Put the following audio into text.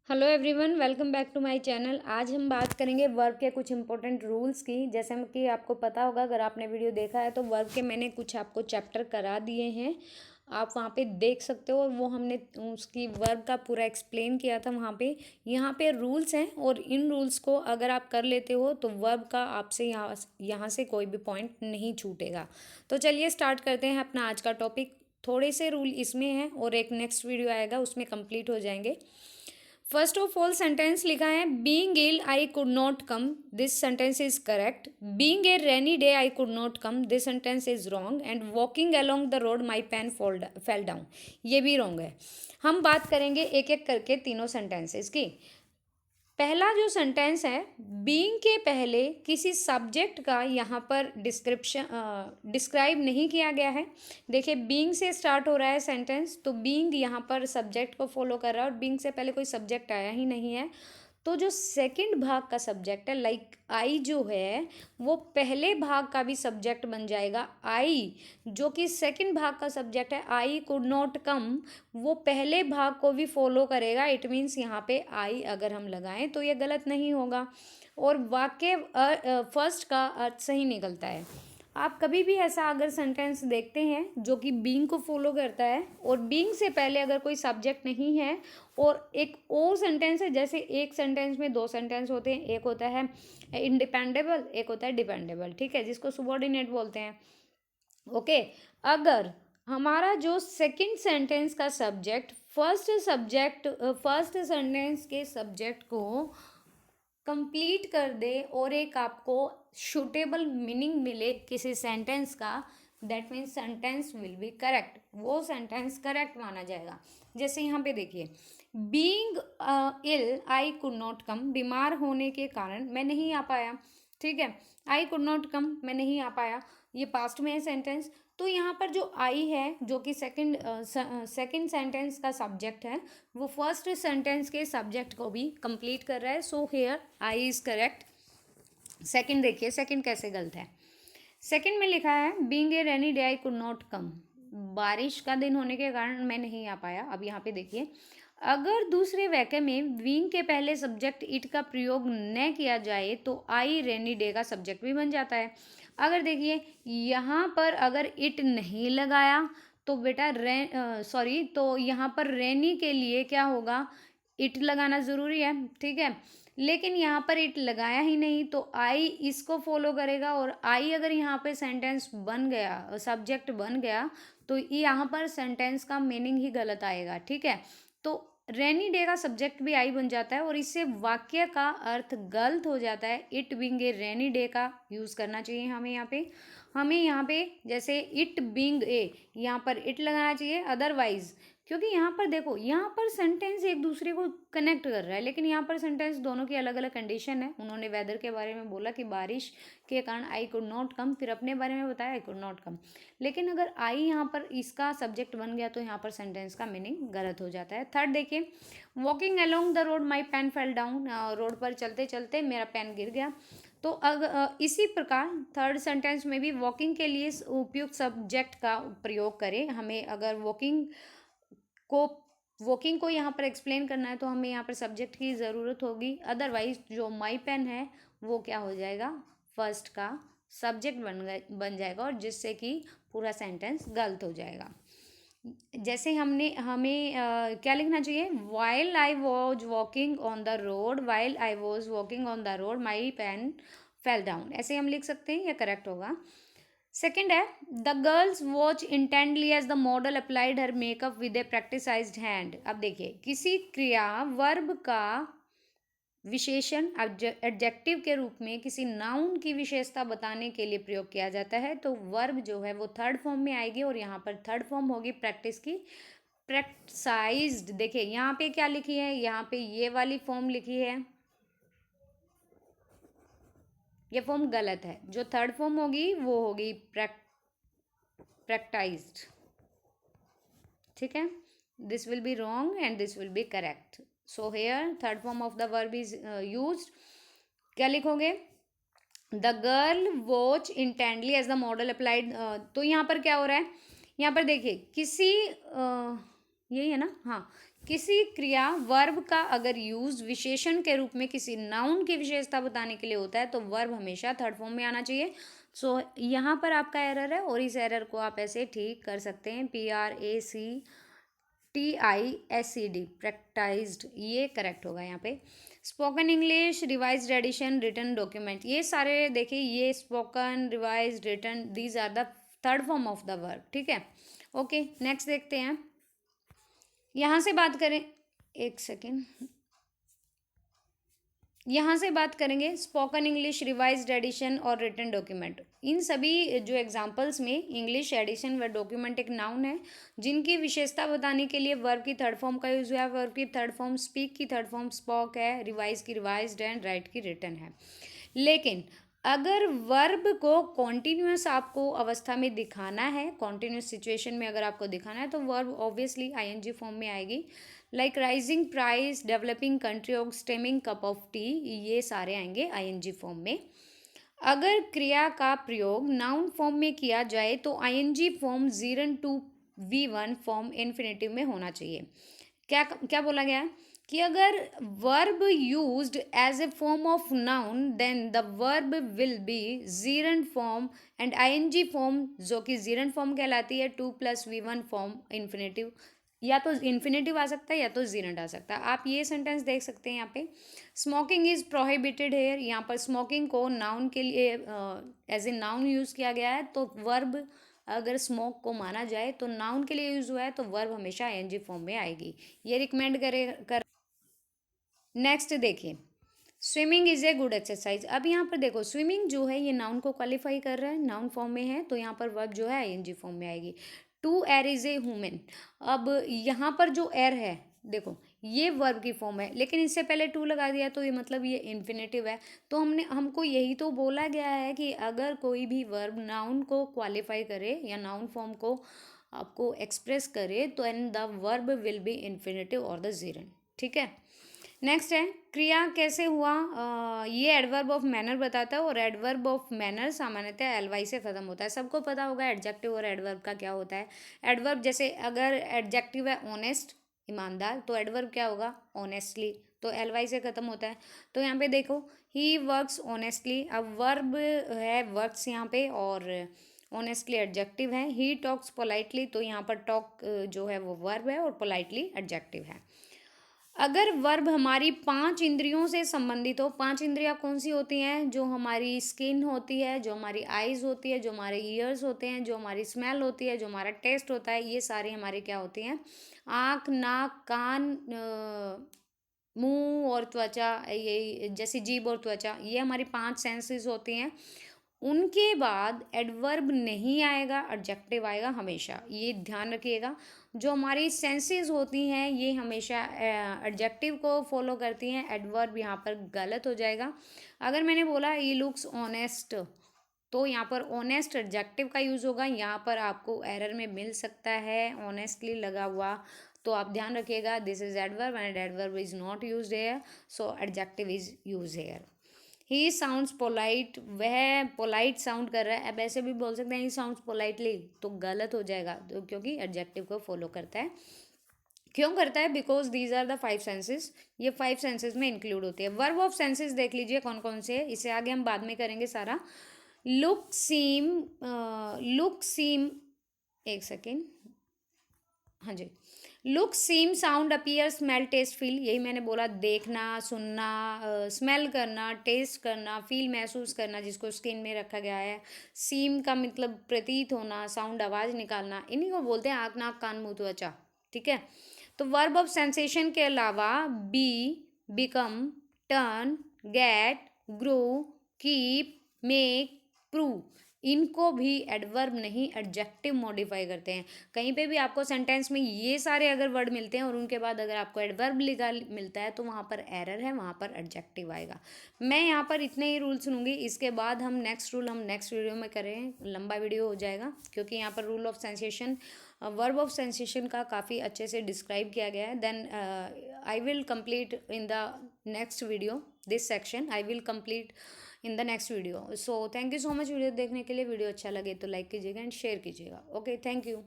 Hello everyone, welcome back to my channel. आज हम बात करेंगे वर्ब के कुछ इंपॉर्टेंट रूल्स की। जैसे कि आपको पता होगा, अगर आपने वीडियो देखा है तो वर्ब के मैंने कुछ आपको चैप्टर करा दिए हैं, आप वहाँ पे देख सकते हो। और वो हमने उसकी वर्ब का पूरा एक्सप्लेन किया था वहाँ पे। यहाँ पे रूल्स हैं और इन रूल्स को अगर आप कर लेते हो तो वर्ब का आपसे यहाँ से कोई भी पॉइंट नहीं छूटेगा। तो चलिए स्टार्ट करते हैं अपना आज का टॉपिक। थोड़े से रूल इसमें हैं और एक नेक्स्ट वीडियो आएगा उसमें कंप्लीट हो जाएंगे। फर्स्ट ऑफ ऑल सेंटेंस लिखा है, being ill I could not come, this sentence is correct. Being a rainy day I could not come, this sentence is wrong. And walking along the road my pen fell down, ये भी wrong है। हम बात करेंगे एक एक करके तीनों सेंटेंसेस की। पहला जो सेंटेंस है, बीइंग के पहले किसी सब्जेक्ट का यहाँ पर डिस्क्राइब नहीं किया गया है। देखिए, बीइंग से स्टार्ट हो रहा है सेंटेंस, तो बीइंग यहाँ पर सब्जेक्ट को फॉलो कर रहा है और बीइंग से पहले कोई सब्जेक्ट आया ही नहीं है। तो जो सेकंड भाग का सब्जेक्ट है, लाइक आई जो है, वो पहले भाग का भी सब्जेक्ट बन जाएगा। आई जो कि सेकंड भाग का सब्जेक्ट है, आई कुड नॉट कम, वो पहले भाग को भी फॉलो करेगा। इट मीन्स यहाँ पे आई अगर हम लगाएं तो ये गलत नहीं होगा और वाक्य फर्स्ट का अर्थ सही निकलता है। आप कभी भी ऐसा अगर सेंटेंस देखते हैं जो कि बीइंग को फॉलो करता है और बीइंग से पहले अगर कोई सब्जेक्ट नहीं है और एक और सेंटेंस है, जैसे एक सेंटेंस में दो सेंटेंस होते हैं, एक होता है इंडिपेंडेबल, एक होता है डिपेंडेबल, ठीक है, जिसको सुबॉर्डिनेट बोलते हैं। ओके, अगर हमारा जो सेकंड सेंटेंस का सब्जेक्ट फर्स्ट सेंटेंस के सब्जेक्ट को कंप्लीट कर दे और एक आपको सुटेबल मीनिंग मिले किसी सेंटेंस का, that means sentence will be correct, वो सेंटेंस करेक्ट माना जाएगा। जैसे यहाँ पे देखिए, being ill I could not come, बीमार होने के कारण मैं नहीं आ पाया, ठीक है। आई कुड नॉट कम, मैं नहीं आ पाया, ये पास्ट में है सेंटेंस। तो यहाँ पर जो आई है, जो कि सेकंड सेंटेंस का सब्जेक्ट है, वो फर्स्ट सेंटेंस के सब्जेक्ट को भी कंप्लीट कर रहा है। So here I is correct. Second देखिए, सेकंड कैसे गलत है। सेकंड में लिखा है, being a rainy day I could not कम, बारिश का दिन होने के कारण मैं नहीं आ पाया। अब यहाँ पे देखिए, अगर दूसरे वाक्य में बीइंग के पहले सब्जेक्ट इट का प्रयोग न किया जाए तो आई रेनी डे का सब्जेक्ट भी बन जाता है। अगर देखिए, यहाँ पर अगर इट नहीं लगाया तो बेटा तो यहाँ पर रेनी के लिए क्या होगा, इट लगाना ज़रूरी है, ठीक है। लेकिन यहाँ पर इट लगाया ही नहीं तो आई इसको फॉलो करेगा और आई अगर यहाँ पे सेंटेंस बन गया, सब्जेक्ट बन गया, तो यहाँ पर सेंटेंस का मीनिंग ही गलत आएगा, ठीक है। तो रेनी डे का सब्जेक्ट भी आई बन जाता है और इससे वाक्य का अर्थ गलत हो जाता है। It being a rainy day का यूज़ करना चाहिए हमें यहाँ पे जैसे इट बीइंग ए, यहाँ पर इट लगाना चाहिए। अदरवाइज, क्योंकि यहाँ पर देखो, यहाँ पर सेंटेंस एक दूसरे को कनेक्ट कर रहा है, लेकिन यहाँ पर सेंटेंस दोनों की अलग अलग कंडीशन है। उन्होंने वेदर के बारे में बोला कि बारिश के कारण आई कुड नॉट कम, फिर अपने बारे में बताया आई कुड नॉट कम। लेकिन अगर आई यहाँ पर इसका सब्जेक्ट बन गया तो यहाँ पर सेंटेंस का मीनिंग गलत हो जाता है। थर्ड देखिए, walking along the road my pen fell down, road पर चलते चलते मेरा पेन गिर गया। तो इसी प्रकार थर्ड सेंटेंस में भी वॉकिंग के लिए उपयुक्त सब्जेक्ट का प्रयोग करें। हमें अगर को वॉकिंग को यहाँ पर एक्सप्लेन करना है तो हमें यहाँ पर सब्जेक्ट की ज़रूरत होगी। अदरवाइज जो माई पेन है वो क्या हो जाएगा, फर्स्ट का सब्जेक्ट बन जाएगा और जिससे कि पूरा सेंटेंस गलत हो जाएगा। जैसे क्या लिखना चाहिए, while I was walking on the road, while I was walking on the road my pen fell down, ऐसे हम लिख सकते हैं, यह करेक्ट होगा। सेकेंड है, the girls watch intently as the model applied her makeup with a practised hand. अब देखिए, किसी क्रिया वर्ब का विशेषण एडजेक्टिव के रूप में किसी नाउन की विशेषता बताने के लिए प्रयोग किया जाता है, तो वर्ब जो है वो थर्ड फॉर्म में आएगी और यहाँ पर थर्ड फॉर्म होगी प्रैक्टिस की, प्रैक्टिसाइज्ड। देखिए यहाँ पे क्या लिखी है, यहाँ पे ये वाली फॉर्म लिखी है, ये फॉर्म गलत है। जो थर्ड फॉर्म होगी वो होगी प्रैक्टाइज्ड, ठीक है। This will be wrong and this will be correct. So here third form of the verb is used. क्या लिखोगे, the girl watch intently as the model applied. तो यहाँ पर क्या हो रहा है, यहाँ पर देखिए, किसी यही है ना, हाँ, किसी क्रिया वर्ब का अगर यूज विशेषण के रूप में किसी नाउन की विशेषता बताने के लिए होता है तो वर्ब हमेशा थर्ड फॉर्म में आना चाहिए। सो यहाँ पर आपका एरर है और इस एरर को आप ऐसे ठीक कर सकते हैं, PRACTISED, प्रैक्टाइज्ड, ये करेक्ट होगा यहाँ पे। Spoken English, revised edition, written document, ये सारे देखिए, ये spoken, revised, written, these are the third form of the verb, ठीक है। ओके, नेक्स्ट देखते हैं। यहाँ से बात करें, एक सेकेंड, यहाँ से बात करेंगे स्पोकन इंग्लिश, रिवाइज्ड एडिशन और रिटन डॉक्यूमेंट। इन सभी जो एग्जांपल्स में इंग्लिश एडिशन व डॉक्यूमेंट एक नाउन है जिनकी विशेषता बताने के लिए वर्ब की थर्ड फॉर्म का यूज हुआ है। वर्ब की थर्ड फॉर्म स्पीक की थर्ड फॉर्म स्पोक है, रिवाइज की रिवाइज्ड एंड राइट की रिटन है। लेकिन अगर वर्ब को कॉन्टिन्यूस आपको अवस्था में दिखाना है, कॉन्टिन्यूस सिचुएशन में अगर आपको दिखाना है तो वर्ब ऑब्वियसली आईएनजी फॉर्म में आएगी। Like rising price, developing country और स्टेमिंग कप ऑफ टी, ये सारे आएंगे आईएनजी फॉर्म में। अगर क्रिया का प्रयोग नाउन फॉर्म में किया जाए तो ING form gerund to V1 form infinitive में होना चाहिए। क्या क्या बोला गया कि अगर verb used as a form of noun then the verb will be gerund form and ING form, जो कि जीरन फॉर्म कहलाती है, 2+V1 फॉर्म इन्फिनेटिव। या तो इन्फिनेटिव आ सकता है या तो जीरंट आ सकता है। आप ये सेंटेंस देख सकते हैं यहाँ पे, स्मोकिंग इज प्रोहिबिटेड हेयर। यहाँ पर स्मोकिंग को नाउन के लिए एज ए नाउन यूज़ किया गया है, तो वर्ब अगर स्मोक को माना जाए तो नाउन के लिए यूज़ हुआ है तो वर्ब हमेशा आईएनजी फॉर्म में आएगी। ये रिकमेंड कर। नेक्स्ट देखिए, swimming is a good exercise. अब यहाँ पर देखो, स्विमिंग जो है ये नाउन को क्वालिफाई कर रहा है, नाउन फॉर्म में है, तो यहाँ पर वर्ब जो है आईएनजी फॉर्म में आएगी। टू एर इज ए ह्यूमन, अब यहाँ पर जो एर है देखो ये वर्ब की फॉर्म है, लेकिन इससे पहले टू लगा दिया तो ये मतलब ये इन्फिनेटिव है। तो हमको यही तो बोला गया है कि अगर कोई भी वर्ब नाउन को क्वालिफाई करे या नाउन फॉर्म को आपको एक्सप्रेस करे तो and the verb will B infinitive और द जीरन, ठीक है। नेक्स्ट है क्रिया कैसे हुआ, ये एडवर्ब ऑफ मैनर बताता है और एडवर्ब ऑफ मैनर सामान्यतः एलवाई से खत्म होता है। सबको पता होगा एडजेक्टिव और एडवर्ब का क्या होता है। एडवर्ब जैसे अगर एडजेक्टिव है ऑनेस्ट, ईमानदार, तो एडवर्ब क्या होगा, ऑनेस्टली, तो एलवाई से खत्म होता है। तो यहाँ पे देखो, ही वर्क्स ऑनेस्टली, अब वर्ब है वर्क्स यहाँ पे और ऑनेस्टली एडजेक्टिव है। ही टॉक्स पोलाइटली, तो यहाँ पर टॉक जो है वो वर्ब है और पोलाइटली एडजेक्टिव है। अगर वर्ब हमारी 5 इंद्रियों से संबंधित हो, 5 इंद्रियां कौन सी होती हैं, जो हमारी स्किन होती है, जो हमारी आईज होती है, जो हमारे ईयर्स होते हैं, जो हमारी स्मेल होती है, जो हमारा टेस्ट होता है, ये सारी हमारी क्या होती हैं, आँख, नाक, कान, मुंह और त्वचा, ये जैसे जीभ और त्वचा, ये हमारी 5 सेंसेस होती हैं। उनके बाद एडवर्ब नहीं आएगा, एडजेक्टिव आएगा हमेशा, ये ध्यान रखिएगा। जो हमारी सेंसेस होती हैं ये हमेशा एडजेक्टिव को फॉलो करती हैं, एडवर्ब यहाँ पर गलत हो जाएगा। अगर मैंने बोला ये लुक्स ऑनेस्ट, तो यहाँ पर ऑनेस्ट एडजेक्टिव का यूज़ होगा, यहाँ पर आपको एरर में मिल सकता है ऑनेस्टली लगा हुआ, तो आप ध्यान रखिएगा, this is adverb and adverb is not used here, so adjective is use here. He sounds polite, वह पोलाइट साउंड कर रहा है। अब ऐसे भी बोल सकते हैं ही साउंड्स पोलाइटली, तो गलत हो जाएगा, तो क्योंकि एडजेक्टिव को फॉलो करता है। क्यों करता है, because these are the 5 senses, ये 5 सेंसेस में इंक्लूड होती है। वर्ब ऑफ सेंसेस देख लीजिए कौन कौन से है, इसे आगे हम बाद में करेंगे सारा। लुक सीम, लुक सीम, एक सेकेंड, हाँ जी, look seem sound appear smell taste feel, यही मैंने बोला, देखना, सुनना, स्मेल करना, टेस्ट करना, फील महसूस करना, जिसको स्किन में रखा गया है। सीम का मतलब प्रतीत होना, साउंड आवाज़ निकालना, इन्हीं को बोलते हैं आँख, नाक, कान, मुंह, त्वचा, ठीक है। तो वर्ब ऑफ सेंसेशन के अलावा be, become, turn, get, grow, keep, make, prove, इनको भी एडवर्ब नहीं एडजेक्टिव मॉडिफाई करते हैं। कहीं पे भी आपको सेंटेंस में ये सारे अगर वर्ड मिलते हैं और उनके बाद अगर आपको एडवर्ब लिखा मिलता है तो वहाँ पर एरर है, वहाँ पर एडजेक्टिव आएगा। मैं यहाँ पर इतने ही रूल सुनूंगी, इसके बाद हम नेक्स्ट रूल हम नेक्स्ट वीडियो में करें, लंबा वीडियो हो जाएगा, क्योंकि यहाँ पर rule of sensation, verb of sensation का काफ़ी अच्छे से डिस्क्राइब किया गया है। Then I will complete in the next video, this section I will complete in the next video. So thank you so much video देखने के लिए। वीडियो अच्छा लगे तो लाइक कीजिएगा एंड शेयर कीजिएगा। Okay, thank you.